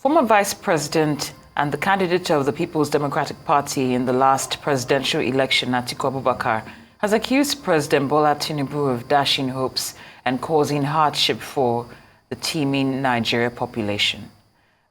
Former Vice President and the candidate of the People's Democratic Party in the last presidential election, Atiku has accused President Bola Tinubu of dashing hopes and causing hardship for the teeming Nigeria population.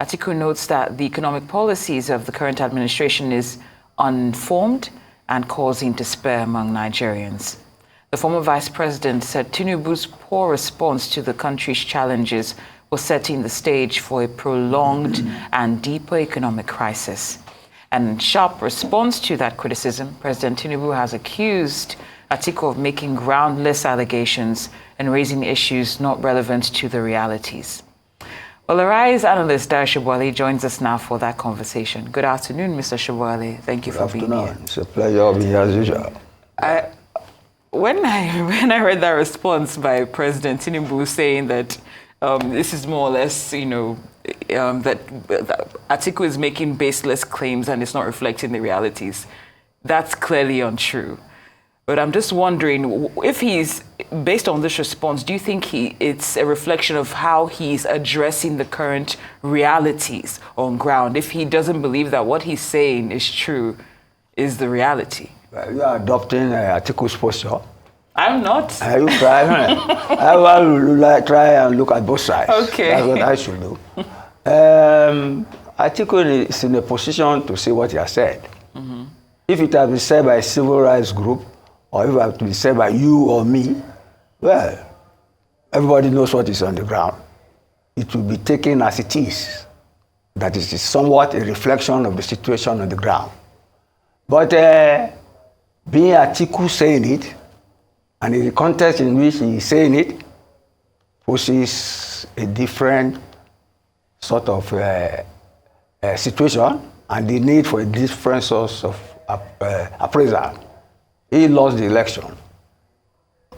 Atiku notes that the economic policies of the current administration is unformed and causing despair among Nigerians. The former vice president said Tinubu's poor response to the country's challenges was setting the stage for a prolonged and deeper economic crisis. And in sharp response to that criticism, President Tinubu has accused Atiku of making groundless allegations and raising issues not relevant to the realities. Well, Arise analyst Dayo Sobowale joins us now for that conversation. Good afternoon, Mr. Sobowale. Thank you for being here. It's a pleasure being here as usual. When I read that response by President Tinubu saying that this is more or less, that Atiku is making baseless claims and it's not reflecting the realities, that's clearly untrue. But I'm just wondering, if he's, based on this response, do you think it's a reflection of how he's addressing the current realities on ground? If he doesn't believe that what he's saying is true, is the reality? Well, you are adopting Atiku's posture. I'm not. You try. I will try and look at both sides. Okay. That's what I should do. Atiku is in a position to say what he has said. Mm-hmm. If it has been said by a civil rights group, or if it has been said by you or me, well, everybody knows what is on the ground. It will be taken as it is. That is somewhat a reflection of the situation on the ground. But being Atiku saying it, and in the context in which he is saying it, poses a different sort of situation and the need for a different source of appraisal. He lost the election.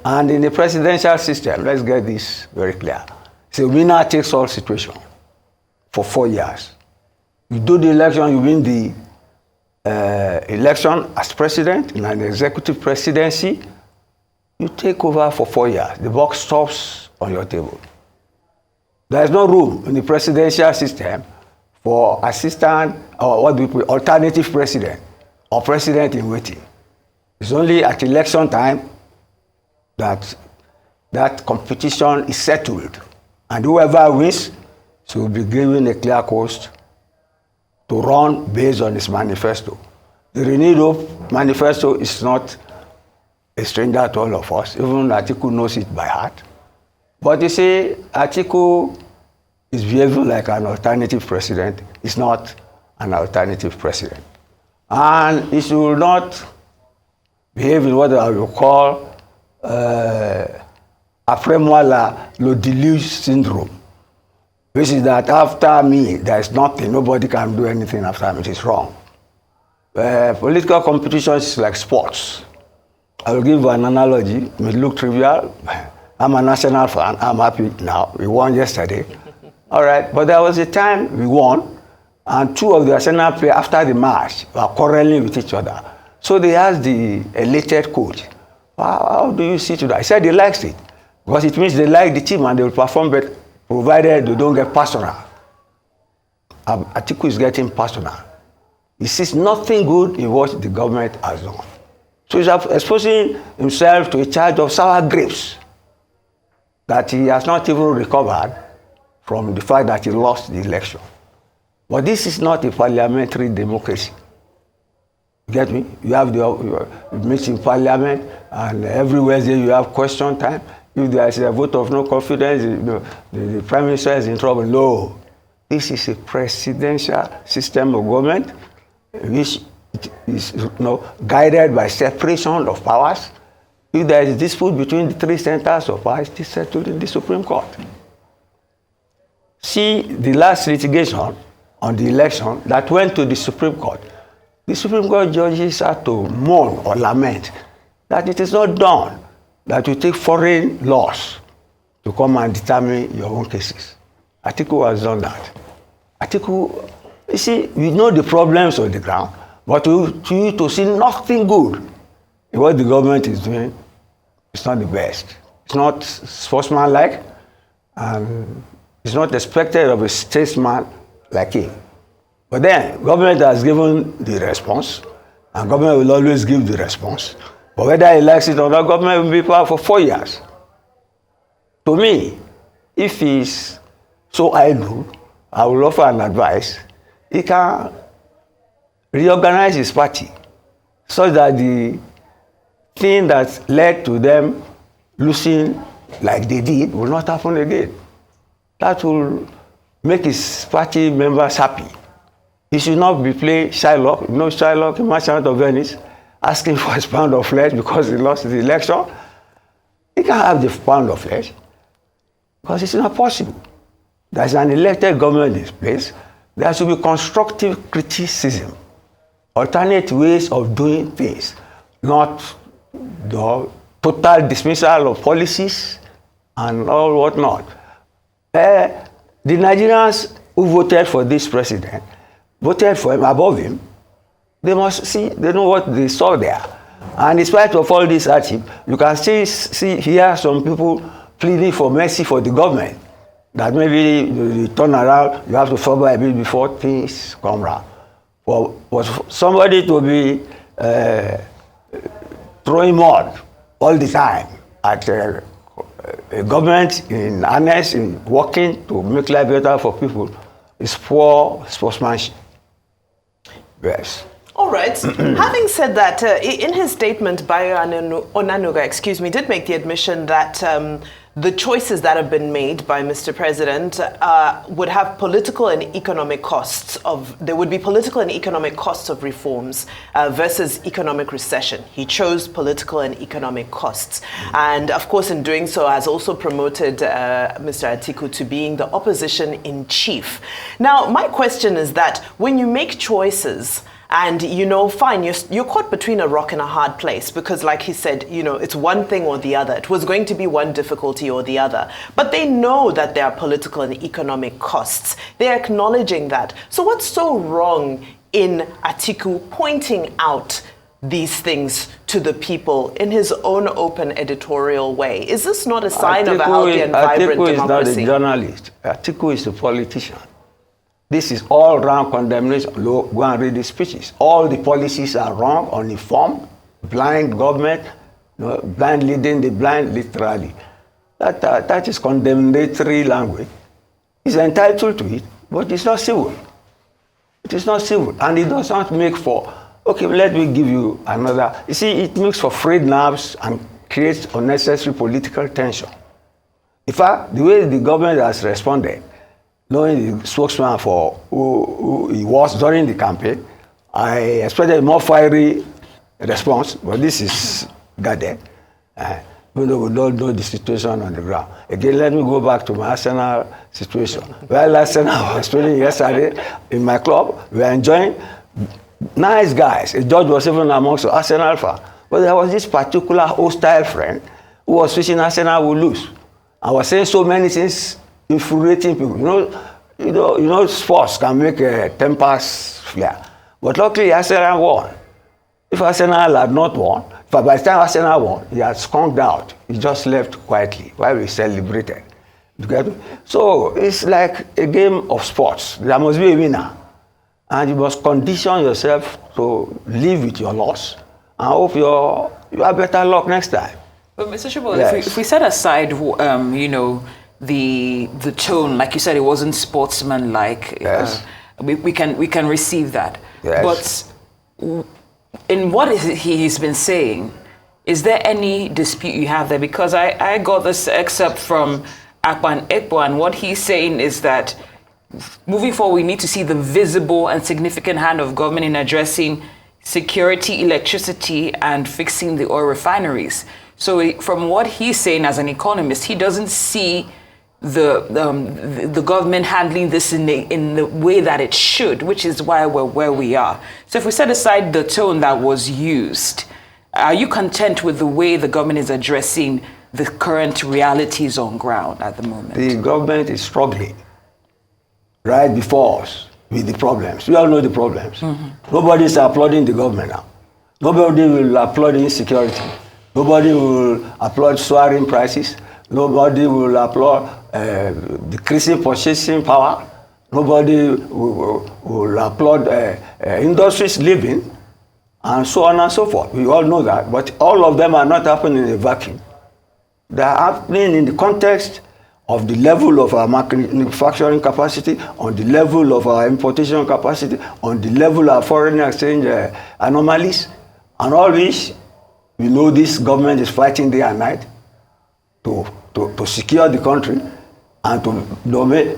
And in the presidential system, let's get this very clear, it's a winner takes all situation for 4 years. You do the election, you win the election as president in an executive presidency, you take over for 4 years. The buck stops on your table. There is no room in the presidential system for assistant or what we call alternative president or president in waiting. It's only at election time that that competition is settled, and whoever wins should be given a clear course to run based on his manifesto. The Renewed Hope manifesto is not a stranger to all of us. Even Atiku knows it by heart. But you see, Atiku is behaving like an alternative president. He's not an alternative president. And he should not behave in what I will call après-moi le deluge syndrome, which is that after me, there is nothing, nobody can do anything after me. It is wrong. Political competition is like sports. I will give you an analogy. It may look trivial. I'm a national fan. I'm happy now. We won yesterday. All right. But there was a time we won, and two of the Arsenal players, after the match, were quarreling with each other. So they asked the elated coach, how do you see to that? He said he likes it, because it means they like the team and they will perform better, provided they don't get personal. Atiku is getting personal. He sees nothing good in what the government has done. So he's exposing himself to a charge of sour grapes that he has not even recovered from the fact that he lost the election. But this is not a parliamentary democracy. You get me? You have the meeting in parliament, and every Wednesday you have question time. If there is a vote of no confidence, the prime minister is in trouble. No. This is a presidential system of government which is guided by separation of powers. If there is dispute between the three centers of power, it is settled in the Supreme Court. See the last litigation on the election that went to the Supreme Court. The Supreme Court judges had to mourn or lament that it is not done, that you take foreign laws to come and determine your own cases. Atiku has done that. Atiku, you see, we know the problems on the ground, but to see nothing good in what the government is doing, it's not the best. It's not sportsmanlike, and it's not expected of a statesman like him. But then, government has given the response, and government will always give the response. But whether he likes it or not, government will be power for 4 years. To me, if he's so idle, I will offer an advice. He can reorganize his party so that the thing that led to them losing like they did will not happen again. That will make his party members happy. He should not be playing Shylock, Shylock in Merchant of Venice, asking for his pound of flesh because he lost the election. He can't have the pound of flesh because it's not possible. There's an elected government in place. There should be constructive criticism, alternate ways of doing things, not the total dismissal of policies and all whatnot. The Nigerians who voted for this president voted for him above him. They must see, they know what they saw there. And in spite of all this hardship, you can still hear some people pleading for mercy for the government. That maybe you turn around, you have to suffer a bit before things come around. For somebody to be throwing mud all the time at a government in earnest, in working to make life better for people, is poor sportsmanship. Yes. All right. Having said that, in his statement, Dayo Onanuga, did make the admission that the choices that have been made by Mr. President would have political and economic costs there would be political and economic costs of reforms versus economic recession. He chose political and economic costs. And of course, in doing so, has also promoted Mr. Atiku to being the opposition in chief. Now, my question is that when you make choices, and, fine, you're caught between a rock and a hard place because, like he said, it's one thing or the other. It was going to be one difficulty or the other. But they know that there are political and economic costs. They're acknowledging that. So what's so wrong in Atiku pointing out these things to the people in his own open editorial way? Is this not a sign of a healthy and vibrant democracy? Atiku is not a journalist. Atiku is a politician. This is all round condemnation. Go and read the speeches. All the policies are wrong, uninformed, blind government, blind leading the blind literally. That is condemnatory language. He's entitled to it, but it's not civil. It is not civil. And it does not make for, okay, let me give you another. You see, it makes for frayed nerves and creates unnecessary political tension. In fact, the way the government has responded, knowing the spokesman for who he was during the campaign, I expected a more fiery response, but this is guarded. Even though we don't know the situation on the ground. Again, let me go back to my Arsenal situation. Well, Arsenal was playing yesterday in my club. We were enjoying nice guys. A judge was even amongst the Arsenal fans. But there was this particular hostile friend who was wishing Arsenal would lose. I was saying so many things, infuriating people. You know, sports can make tempers flare. But luckily, Arsenal won. If Arsenal had not won, but by the time Arsenal won, he had skunked out. He just left quietly while we celebrated. So it's like a game of sports. There must be a winner. And you must condition yourself to live with your loss. I hope you have better luck next time. But Mr. Sobowale, yes. if we set aside, the tone, like you said, it wasn't sportsmanlike. Yes. We can receive that. Yes. But in what he's been saying, is there any dispute you have there? Because I got this excerpt from Akpan Ekpo, and what he's saying is that moving forward, we need to see the visible and significant hand of government in addressing security, electricity, and fixing the oil refineries. So from what he's saying as an economist, he doesn't see the government handling this in the way that it should, which is why we're where we are. So if we set aside the tone that was used, are you content with the way the government is addressing the current realities on ground at the moment? The government is struggling right before us with the problems. We all know the problems. Mm-hmm. Nobody is applauding the government now. Nobody will applaud insecurity. Nobody will applaud soaring prices. Nobody will applaud decreasing purchasing power. Nobody will applaud industries leaving, and so on and so forth. We all know that, but all of them are not happening in a vacuum. They are happening in the context of the level of our manufacturing capacity, on the level of our importation capacity, on the level of foreign exchange anomalies, and all this. We know this government is fighting day and night to secure the country and to make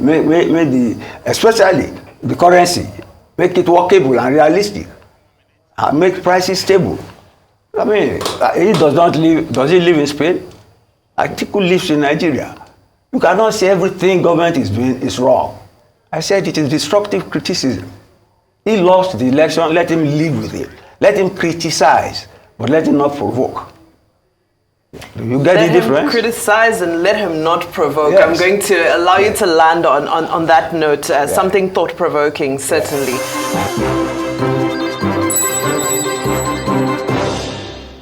especially the currency, make it workable and realistic, and make prices stable. I mean, does he live in Spain? Atiku lives in Nigeria. You cannot say everything government is doing is wrong. I said it is destructive criticism. He lost the election, let him live with it. Let him criticize, but let him not provoke. Do you get the difference? Let him criticize and let him not provoke. Yes. I'm going to allow you to land on that note, something thought-provoking, certainly.